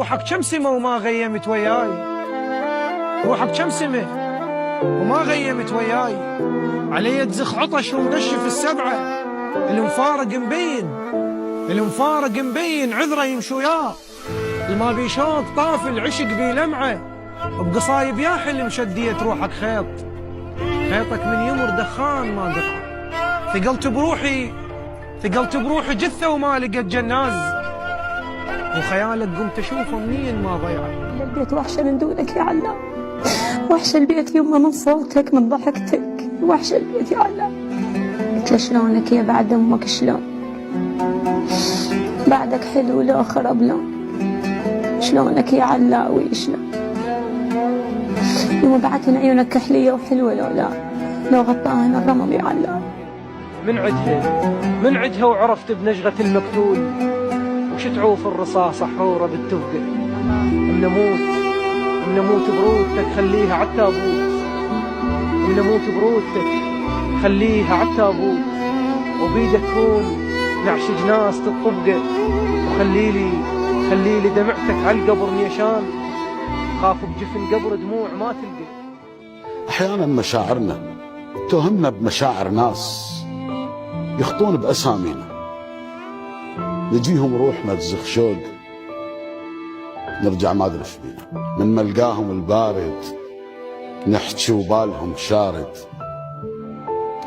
روحك كم سمة وما غيمت وياي، روحك كم سمة وما غيمت وياي، علي تزخ عطش ومنشف السبعة، المفارق مبين، المفارق مبين، عذره يمشي وياه، الما بيشوق طاف العشق بلمعه، بقصايب يا حلم شديت روحك خيط، خيطك من يمر دخان ما قطع، ثقلت بروحي ثقلت بروحي جثة وما لقيت جناز، وخيالك قمت اشوفه منين ما ضيع. البيت وحشة من دونك يا علا، وحشة البيت يمه من صوتك من ضحكتك، وحشة البيت يا علا. قلت له شلونك يا بعد امك شلون؟ بعدك حلو لو خرب لون، شلونك يا علاوي شلون؟ يوم بعتن عيونك كحلية وحلوة لو غطاهن الرمل يا علا. من عدها وعرفت بنجغة المقتول، وش تعوف الرصاصة حورة بالتفقة، منموت برودتك خليها عالتابوت، منموت برودتك خليها عالتابوت، وبيدك تكون نعش جناس الطبقة، وخليلي دمعتك عالقبر نيشان، خاف بجفن قبر دموع ما تلقى. أحيانا مشاعرنا تهمنا بمشاعر ناس يخطون بأسامينا، نجيهم روحنا تزخ شوق، نرجع ما ادري ايش بينا، من ملقاهم البارد نحكي وبالهم شارد.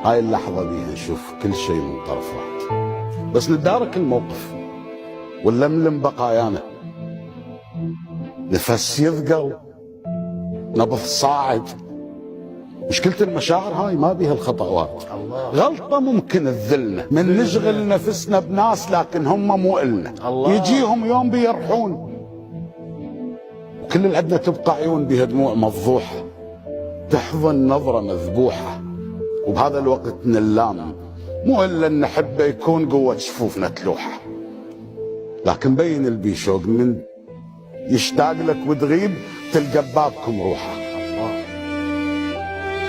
هاي اللحظة بيها نشوف كل شيء من طرف واحد، بس نتدارك الموقف ونلملم بقايانا، نفس يثقل، نبض صاعد. مشكلة المشاعر هاي ما بيها الخطوات، غلطة ممكن تذلنا من نشغل نفسنا بناس لكن هم مو إلنا، يجيهم يوم بيرحون، وكل اللي عندنا تبقى عيون بيها دموع مفضوحة، تحضن نظرة مذبوحة، وبهذا الوقت نلام، مو إلا أن نحبه يكون قوة شفوفنا تلوحة، لكن بين البيشوق من يشتاق لك وتغيب تلقى ببابكم روحه.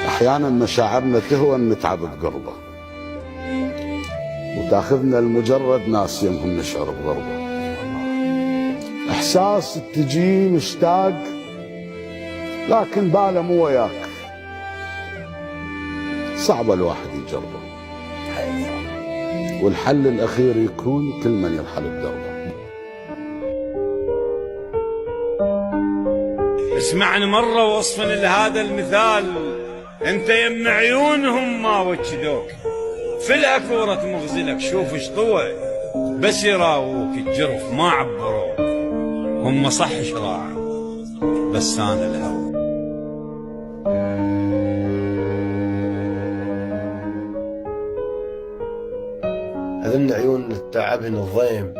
أحيانا مشاعرنا تهوى نتعب بقربه، وتاخذنا لمجرد ناس يمهم نشعر بغربه، إحساس تجي مشتاق لكن باله مو وياك، صعب الواحد يجربه، والحل الأخير يكون كل من يرحل بدربه. اسمعني مرة وصفا لهذا المثال، انت يم عيونهم ما وجدوك، في الأكورة مغزلك شوف ايش طوى، بس يراووك الجرف ما عبروك، هم صح شراع بس انا الهوى. هذن عيون تعبهن الضيم،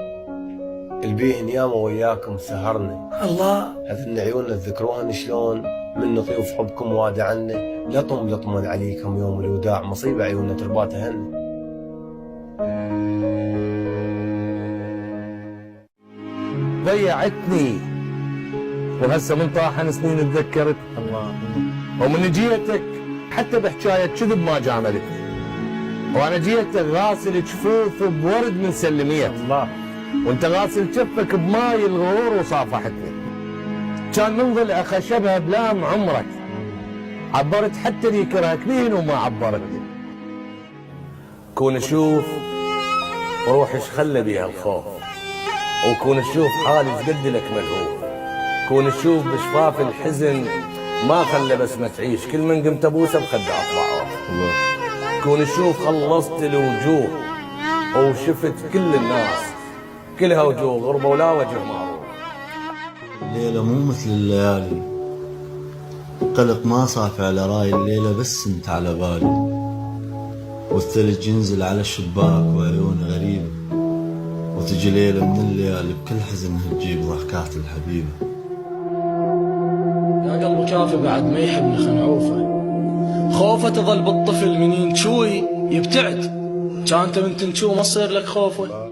البيهن ياما وياكم سهرنا الله. هذن عيون تذكروهن شلون من نطيف حبكم وادعنا، لطم عليكم يوم الوداع، مصيبة عيوننا ترباتهن. ضيعتني وهسه من طاحن سنين تذكرت الله، ومن جيتك حتى بحكاية كذب ما جاملتني، وانا جيتك غاسل جفوف بورد من سلمية الله، وانت غاسل كفك بماي الغرور وصافحتني، كان من ضلع خشبها بلام عمرك، عبرت حتى اللي كرهتني وما عبرتني. كون اشوف روحي خلى بيها الخوف، وكون اشوف حالي قد لك ملهوف، كون اشوف بشفاف الحزن ما خلى بسمة تعيش، كل من قمت ابوسه بخده اطلع، كون اشوف خلصت الوجوه وشفت كل الناس كلها وجوه غربه ولا وجه معروف. الليلة مو مثل الليالي، قلق ما صافي على راي، الليلة بس انت على بالي، والثلج ينزل على الشباك وعيونه غريبة، وتجي ليلة من الليالي بكل حزنها تجيب ضحكات الحبيبة. يا قلب كافي بعد ما يحبني خنعوفه، خوفه تظل بالطفل من ينشوي يبتعد، كانت من تنشو ما تصير لك خوفه.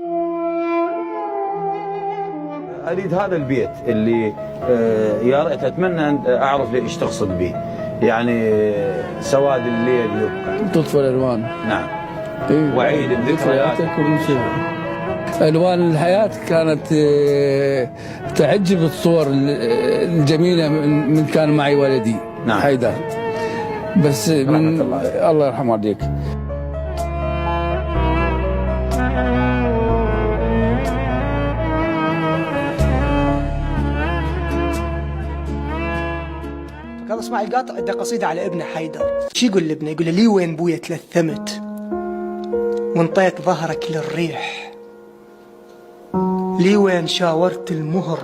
اريد هذا البيت اللي يا ريت اتمنى ان اعرف ايش تقصد به، يعني سواد الليل يبقى، تطفى الالوان، نعم، وعيد الذكريات ومن ألوان الحياة كانت تعجب الصور الجميلة من كان معي ولدي. نعم. حيدر. بس من الله يرحمه عليك. قال اسماعيل قاطع عنده قصيدة على ابنه حيدر. شو يقول لابنه؟ يقول له لي وين بويا تلثمت وانطيت ظهرك للريح، لي وين شاورت المهر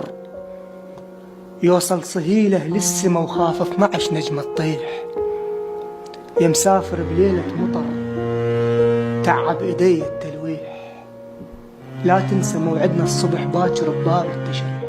يوصل صهيله للسما وخاف 12 نجمة تطيح، يا مسافر بليلة مطر تعب ايدي التلويح، لا تنسى موعدنا الصبح باكر بباب التشريح.